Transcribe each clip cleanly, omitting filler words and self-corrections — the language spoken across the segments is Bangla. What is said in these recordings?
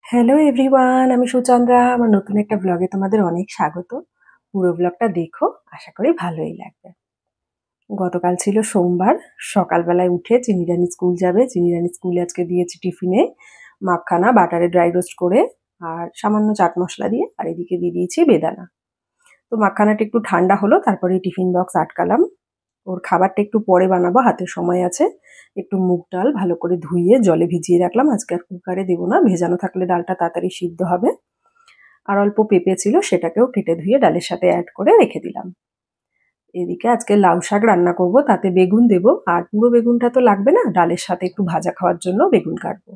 হ্যালো এভরিওয়ান, আমি সুচন্দ্রা। আমার নতুন একটা ব্লগে তোমাদের অনেক স্বাগত। পুরো ব্লগটা দেখো, আশা করি ভালোই লাগবে। গতকাল ছিল সোমবার। সকালবেলায় উঠে চিনিরানি স্কুল যাবে। চিনিরানি স্কুলে আজকে দিয়েছি টিফিনে মাখখানা বাটারে ড্রাই রোস্ট করে আর সামান্য চাট মশলা দিয়ে, আর এদিকে দিয়ে দিয়েছি বেদানা। তো মাখখানাটা একটু ঠান্ডা হলো, তারপরে টিফিন বক্স আটকালাম। ওর খাবারটা একটু পরে বানাবো, হাতে সময় আছে। একটু মুগ ডাল ভালো করে ধুইয়ে জলে ভিজিয়ে রাখলাম, আজকে আর কুকারে দেবো না, ভেজানো থাকলে ডালটা তাড়াতাড়ি সিদ্ধ হবে। আর অল্প পেঁপে ছিল, সেটাকেও কেটে ধুয়ে ডালের সাথে অ্যাড করে রেখে দিলাম। এদিকে আজকে লাউ শাক রান্না করব, তাতে বেগুন দেবো। আর পুরো বেগুনটা তো লাগবে না, ডালের সাথে একটু ভাজা খাওয়ার জন্য বেগুন কাটবো।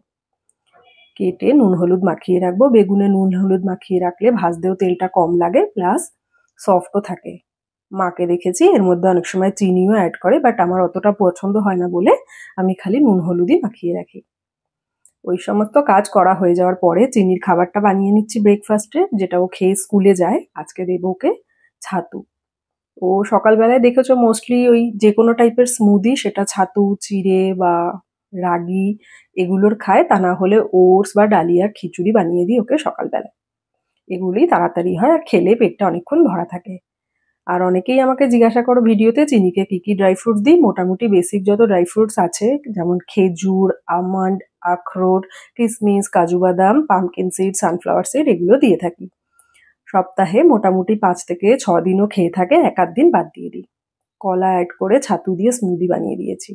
কেটে নুন হলুদ মাখিয়ে রাখবো। বেগুনে নুন হলুদ মাখিয়ে রাখলে ভাজতেও তেলটা কম লাগে, প্লাস সফটও থাকে। মাকে দেখেছি এর মধ্যে অনেক সময় চিনিও অ্যাড করে, বাট আমার অতটা পছন্দ হয় না বলে আমি খালি নুন হলুদই মাখিয়ে রাখি। ওই সমস্ত কাজ করা হয়ে যাওয়ার পরে চিনির খাবারটা বানিয়ে নিচ্ছি ব্রেকফাস্টে, যেটা ও খেয়ে স্কুলে যায়। আজকে দেবো ওকে ছাতু। ও সকালবেলায় দেখেছো মোস্টলি ওই যে কোনো টাইপের স্মুদি, সেটা ছাতু, চিড়ে বা রাগি এগুলোর খায়। তা না হলে ওটস বা ডালিয়ার খিচুড়ি বানিয়ে দিই ওকে সকালবেলায়। এগুলোই তাড়াতাড়ি হয় আর খেলে পেটটা অনেকক্ষণ ভরা থাকে। আর অনেকেই আমাকে জিজ্ঞাসা করো ভিডিওতে চিনিকে কি কি ড্রাই ফ্রুটস দিই। মোটামুটি বেসিক যত ড্রাই ফ্রুটস আছে, যেমন খেজুর, আমন্ড, আখরোট, কিশমিশ, কাজু বাদাম, পামকিন সিড, সানফ্লাওয়ার সিড, এগুলো দিয়ে থাকি। সপ্তাহে মোটামুটি 5 থেকে 6 দিনও খেয়ে থাকে, এক আধ দিন বাদ দিয়ে দিই। কলা অ্যাড করে ছাতু দিয়ে স্মুদি বানিয়ে দিয়েছি।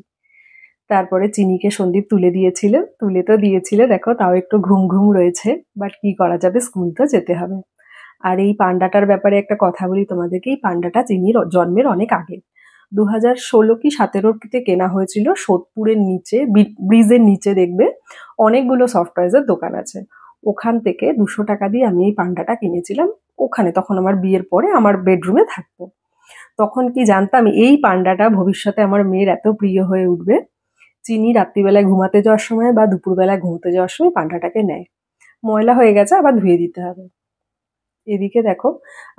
তারপরে চিনিকে সন্দীপ তুলে দিয়েছিল, তুলে তো দিয়েছিল দেখো, তাও একটু ঘুম ঘুম রয়েছে। বাট কি করা যাবে, স্কুল তো যেতে হবে। আর এই পান্ডাটার ব্যাপারে একটা কথা বলি তোমাদেরকে। এই পান্ডাটা চিনির জন্মের অনেক আগে, 2016 কি 17তে কেনা হয়েছিল। সোদপুরের নিচে ব্রিজের নিচে দেখবে অনেকগুলো সফট টয়েজের দোকান আছে। ওখান থেকে 200 টাকা দিয়ে আমি এই পান্ডাটা কিনেছিলাম। ওখানে তখন আমার বিয়ের পরে আমার বেডরুমে থাকতো। তখন কি জানতাম এই পান্ডাটা ভবিষ্যতে আমার মেয়ের এত প্রিয় হয়ে উঠবে। চিনি রাত্রিবেলায় ঘুমাতে যাওয়ার সময় বা দুপুরবেলায় ঘুমোতে যাওয়ার সময় পান্ডাটাকে নেয়। ময়লা হয়ে গেছে, আবার ধুয়ে দিতে হবে। এদিকে দেখো,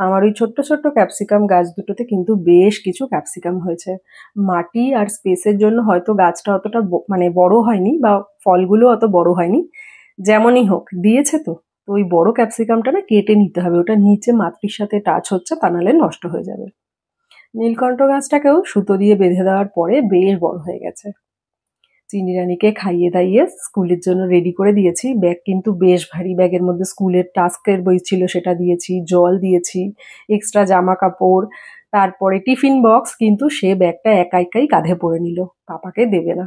আমার ওই ছোট্ট ছোট্ট ক্যাপসিকাম গাছ দুটোতে কিন্তু বেশ কিছু ক্যাপসিকাম হয়েছে। মাটি আর স্পেসের জন্য হয়তো গাছটা অতটা মানে বড় হয়নি, বা ফলগুলো অত বড় হয়নি। যেমনই হোক দিয়েছে তো। তো ওই বড় ক্যাপসিকামটা না কেটে নিতে হবে, ওটা নিচে মাটির সাথে টাচ হচ্ছে, তা নাহলে নষ্ট হয়ে যাবে। নীলকণ্ঠ গাছটাকেও সুতো দিয়ে বেঁধে দেওয়ার পরে বেশ বড় হয়ে গেছে। চিনি রানীকে খাইয়ে দাইয়ে স্কুলের জন্য রেডি করে দিয়েছি। ব্যাগ কিন্তু বেশ ভারী, ব্যাগের মধ্যে স্কুলের টাস্কের বই ছিল সেটা দিয়েছি, জল দিয়েছি, এক্সট্রা জামা কাপড়, তারপরে টিফিন বক্স। কিন্তু সে ব্যাগটা একা একাই কাঁধে পরে নিল, পাপাকে দেবে না।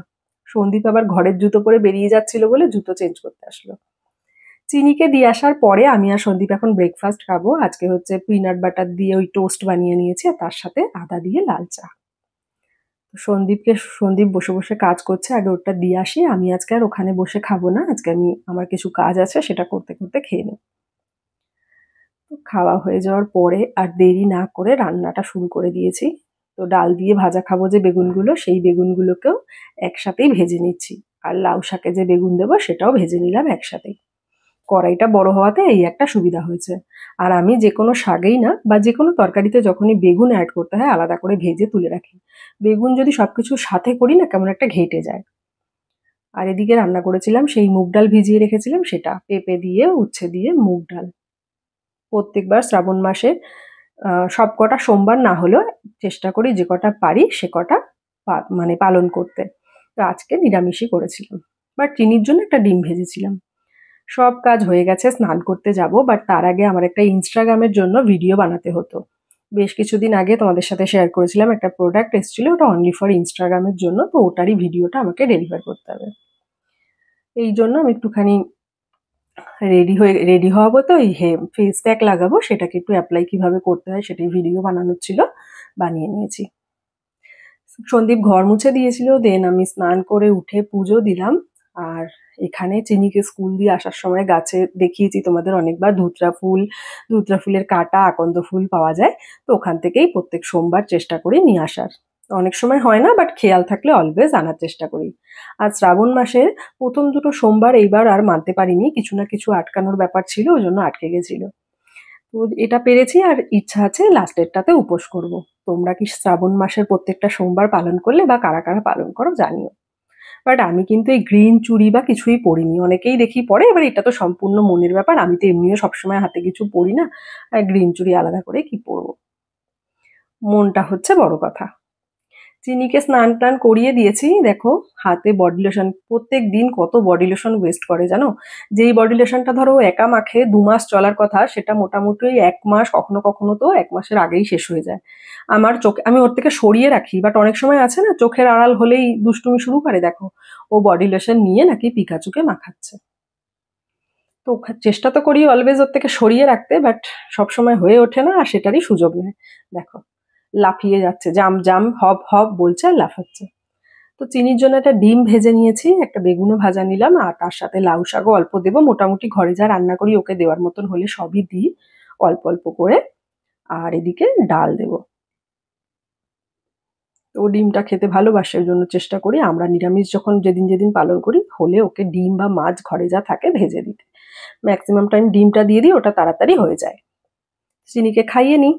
সন্দীপ আবার ঘরের জুতো পরে বেরিয়ে যাচ্ছিল বলে জুতো চেঞ্জ করতে আসলো। চিনিকে দিয়ে আসার পরে আমি আর সন্দীপ এখন ব্রেকফাস্ট খাবো। আজকে হচ্ছে পিনাট বাটার দিয়ে ওই টোস্ট বানিয়ে নিয়েছি, আর তার সাথে আদা দিয়ে লাল চা। সন্দীপ বসে বসে কাজ করছে, আগে ওটা দিয়ে আসি। আমি আজকে আর ওখানে বসে খাবো না, আজকে আমি আমার কিছু কাজ আছে সেটা করতে করতে খেয়ে নেব। তো খাওয়া হয়ে যাওয়ার পরে আর দেরি না করে রান্নাটা শুরু করে দিয়েছি। তো ডাল দিয়ে ভাজা খাবো যে বেগুনগুলো, সেই বেগুনগুলোকেও একসাথেই ভেজে নিচ্ছি। আর লাউ শাকে যে বেগুন দেবো সেটাও ভেজে নিলাম একসাথেই। কড়াইটা বড় হওয়াতে এই একটা সুবিধা হয়েছে। আর আমি যে কোনো শাকেই না বা যে কোনো তরকারিতে যখনই বেগুন অ্যাড করতে হয় আলাদা করে ভেজে তুলে রাখি। বেগুন যদি সবকিছুর সাথে করি না, কেমন একটা ঘেঁটে যায়। আর এদিকে রান্না করেছিলাম সেই মুগ ডাল ভিজিয়ে রেখেছিলাম, সেটা পেঁপে দিয়ে উচ্ছে দিয়ে মুগ ডাল। প্রত্যেকবার শ্রাবণ মাসে সব কটা সোমবার না হলেও চেষ্টা করি যে কটা পারি সে কটা মানে পালন করতে। তো আজকে নিরামিষই করেছিলাম, বাট চিনির জন্য একটা ডিম ভেজেছিলাম। সব কাজ হয়ে গেছে, স্নান করতে যাব। বাট তার আগে আমার একটা ইনস্টাগ্রামের জন্য ভিডিও বানাতে হতো। বেশ কিছুদিন আগে তোমাদের সাথে শেয়ার করেছিলাম, একটা প্রোডাক্ট এসেছিল, ওটা অনলি ফর ইনস্টাগ্রামের জন্য। তো ওটারই ভিডিওটা আমাকে ডেলিভার করতে হবে। এই জন্য আমি একটুখানি রেডি হওয়াবো। তো এই ফেস প্যাক লাগাবো, সেটাকে একটু অ্যাপ্লাই কিভাবে করতে হয় সেটাই ভিডিও বানানোর ছিল, বানিয়ে নিয়েছি। সন্দীপ ঘর মুছে দিয়েছিল, দেন আমি স্নান করে উঠে পুজো দিলাম। আর এখানে চিনিকে স্কুল দিয়ে আসার সময় গাছে দেখিয়েছি তোমাদের অনেকবার, ধুতরা ফুলের কাটা আকন্দ ফুল পাওয়া যায়। তো ওখান থেকেই প্রত্যেক সোমবার চেষ্টা করি নিয়ে আসার। অনেক সময় হয় না, বাট খেয়াল থাকলে অলওয়েজ আনার চেষ্টা করি। আর শ্রাবণ মাসের প্রথম দুটো সোমবার এইবার আর মানতে পারিনি, কিছু না কিছু আটকানোর ব্যাপার ছিল, ওই জন্য আটকে গেছিল। তো এটা পেরেছি, আর ইচ্ছা আছে লাস্টেরটাতে উপোস করব। তোমরা কি শ্রাবণ মাসের প্রত্যেকটা সোমবার পালন করলে, বা কারা কারা পালন করো জানিও। বাট আমি কিন্তু এই গ্রিন চুড়ি বা কিছুই পরিনি, অনেকেই দেখি পরে, এবার এটা তো সম্পূর্ণ মনের ব্যাপার, আমি তো এমনিও সবসময় হাতে কিছু পরি না, আর গ্রিন চুড়ি আলাদা করে কি পরবো, মনটা হচ্ছে বড় কথা। চিনিকে স্নান টান করিয়ে দিয়েছি, দেখো হাতে বডি লোশন, প্রত্যেক দিন কত বডি লোশন ওয়েস্ট করে জানো। যেই বডি লোশনটা ধরো একা মাখে 2 মাস চলার কথা, সেটা মোটামুটি 1 মাস, কখনো কখনো তো 1 মাসের আগেই শেষ হয়ে যায়। আমার চোখে, আমি ওর থেকে সরিয়ে রাখি, বাট অনেক সময় আছে না চোখের আড়াল হলেই দুষ্টুমি শুরু করে, দেখো ও বডি লোশন নিয়ে নাকি পিকাচুকে মাখাচ্ছে। তো চেষ্টা তো করি অলওয়েজ ওর থেকে সরিয়ে রাখতে, বাট সবসময় হয়ে ওঠে না, আর সেটারই সুযোগ নেয়। দেখো লাফিয়ে যাচ্ছে, জাম জাম হব হব বলছে আর লাফাচ্ছে। তো চিনির জন্য একটা ডিম ভেজে নিয়েছি, একটা বেগুনও ভাজা নিলাম, আর তার সাথে লাউ শাকও অল্প দেবো, মোটামুটি ঘরে যা রান্না করি ওকে দেওয়ার মতন হলে সবই দিই অল্প অল্প করে। আর এদিকে ডাল দেবো। ও ডিমটা খেতে ভালোবাসে, ওই জন্য চেষ্টা করি আমরা নিরামিষ যখন যেদিন যেদিন পালন করি হলে ওকে ডিম বা মাছ ঘরে যা থাকে ভেজে দিতে। ম্যাক্সিমাম টাইম ডিমটা দিয়ে দিই, ওটা তাড়াতাড়ি হয়ে যায়। চিনিকে খাইয়ে নিই।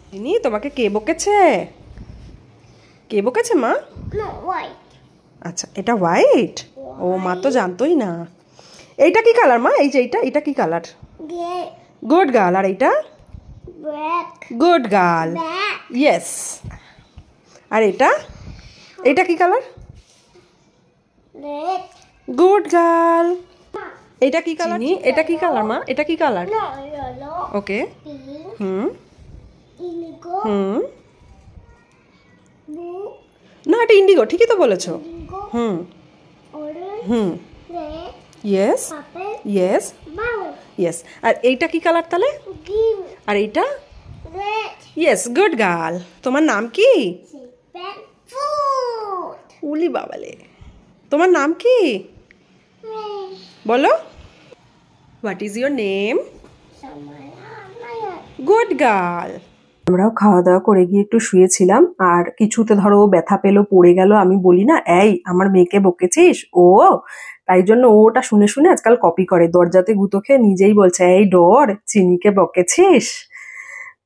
চিনি, তোমাকে কে বকেছে? কে বকেছে মা? আচ্ছা, এটা হোয়াইট? ও মা তো জানতোই না। এইটা কি কালার মা? এই যে এটা কি কালার? Good girl. আর এইটা? Good girl, yes. আর এটা কি কালার? Good girl. এটা কি কালার? এটা কি কালার মা? এটা কি কালার? ওকে। হুম হুম, না এটা ইন্ডিগো, ঠিকই তো বলেছো। হুম হুম, ইয়েস ইয়েস ইয়েস। আর এইটা কি কালার তাহলে? আর এইটা? Yes, good girl. তোমার নাম কি? উলি বাবালে, তোমার নাম কি বলো? What is your name? Good girl. আমরাও খাওয়া দাওয়া করে গিয়ে একটু শুয়েছিলাম, আর কিছুতে ধরো ব্যথা পেলো, পড়ে গেল, আমি বলি না এই আমার মেয়েকে বকেছিস, ও তাই জন্য ওটা শুনে শুনে আজকাল কপি করে, দরজাতে গুঁতো খেয়ে নিজেই বলছে এই ডর চিনিকে বকেছিস।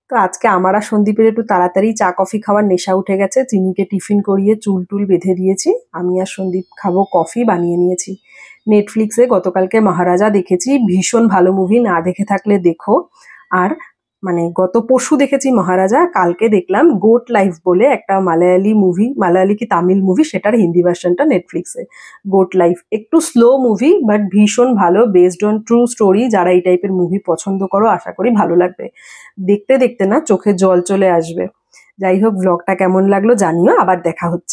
তো আজকে আমার আর সন্দীপের একটু তাড়াতাড়ি চা কফি খাওয়ার নেশা উঠে গেছে, চিনিকে টিফিন করিয়ে চুল টুল বেঁধে দিয়েছি, আমি আর সন্দীপ খাবো কফি বানিয়ে নিয়েছি। নেটফ্লিক্সে গতকালকে মহারাজা দেখেছি, ভীষণ ভালো মুভি, না দেখে থাকলে দেখো। আর মানে গত পরশু দেখেছি মহারাজা, কালকে দেখলাম গোট লাইফ বলে একটা মালায়ালি মুভি, মালায়ালি কি তামিল মুভি, সেটার হিন্দি ভার্সনটা নেটফ্লিক্সে। গোট লাইফ একটু স্লো মুভি, বাট ভীষণ ভালো, বেসড অন ট্রু স্টোরি। যারা এই টাইপের মুভি পছন্দ করো আশা করি ভালো লাগবে, দেখতে দেখতে না চোখে জল চলে আসবে। যাই হোক, ব্লগটা কেমন লাগলো জানিও, আবার দেখা হচ্ছে।